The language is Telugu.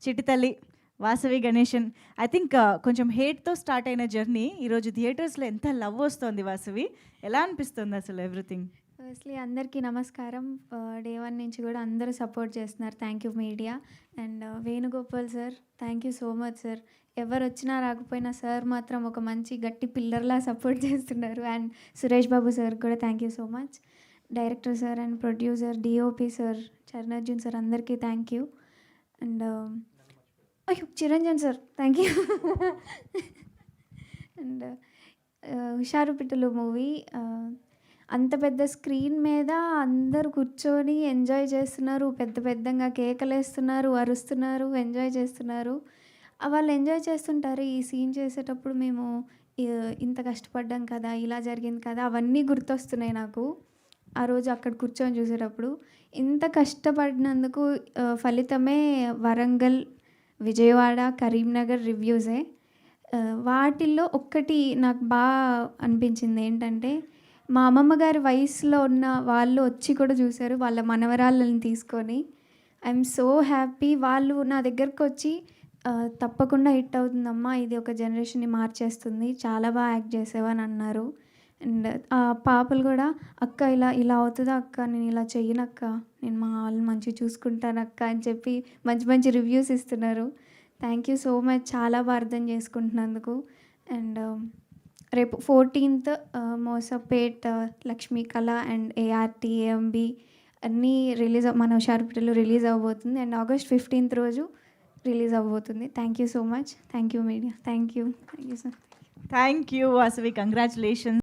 చిటితల్లి, వాసవి గణేషన్. ఐ థింక్ కొంచెం హేట్‌తో స్టార్ట్ అయిన జర్నీ ఈరోజు థియేటర్స్‌లో ఎంత లవ్ వస్తోంది వాసవి. ఎలా అనిపిస్తుంది అసలు ఎవ్రీథింగ్? ఫస్ట్‌లీ అందరికీ నమస్కారం. డే 1 నుంచి కూడా అందరూ సపోర్ట్ చేస్తున్నారు. Thank you media. And Venugopal sir, thank you so much sir. ఎవరొచ్చినా రాకపోయినా సార్ మాత్రం ఒక మంచి గట్టి పిల్లర్‌లా సపోర్ట్ చేస్తున్నారు. అండ్ సురేష్ బాబు సార్ కూడా thank you so much. Director sir and producer, DOP sir, Charanarjun sir అందరికీ థ్యాంక్ యూ. అండ్ అయ్యో! Chiranjan sir thank you. And Husharu Pittalu movie అంత పెద్ద స్క్రీన్ మీద అందరూ కూర్చొని ఎంజాయ్ చేస్తున్నారు. పెద్ద పెద్దంగా కేకలేస్తున్నారు, అరుస్తున్నారు, ఎంజాయ్ చేస్తున్నారు. వాళ్ళు ఎంజాయ్ చేస్తుంటారు. ఈ సీన్ చేసేటప్పుడు మేము ఇంత కష్టపడ్డాం కదా! ఇలా జరిగింది కదా! అవన్నీ గుర్తొస్తున్నాయి నాకు. ఆ రోజు అక్కడ కూర్చొని చూసేటప్పుడు. ఇంత కష్టపడినందుకు ఫలితమే వరంగల్, విజయవాడ, కరీంనగర్ రివ్యూసే. వాటిల్లో ఒక్కటి నాకు అనిపించింది ఏంటంటే, మా అమ్మమ్మ గారి వయసులో ఉన్న వాళ్ళు వచ్చి కూడా చూసారు వాళ్ళ మనవరాళ్ళని తీసుకొని. I'm so happy. వాళ్ళు నా దగ్గరకొచ్చి తప్పకుండా హిట్ అవుతుందమ్మా, ఇది ఒక జనరేషన్‌ని మార్చేస్తుంది, చాలా యాక్ట్ చేసావు అని అన్నారు. అండ్ పాపలు కూడా అక్క ఇలా ఇలా అవుతదా అక్క, నేను ఇలా చెయ్యనక్క, నేను మా వాళ్ళని మంచిగా చూసుకుంటానక్క అని చెప్పి మంచి మంచి రివ్యూస్ ఇస్తున్నారు. థ్యాంక్ యూ సో మచ్ చాలా అర్థం చేసుకుంటున్నందుకు. అండ్ రేపు 14th మోసపేట్, లక్ష్మీ కళ అండ్ ఏఆర్టీ, ఏఎంబి అన్నీ మన హుషారు పిట్టలు రిలీజ్ అవ్వబోతుంది. అండ్ August 15th రోజు రిలీజ్ అవ్వబోతుంది. Thank you so much. Thank you media. Thank you sir. Thank you Vasavi. Congratulations.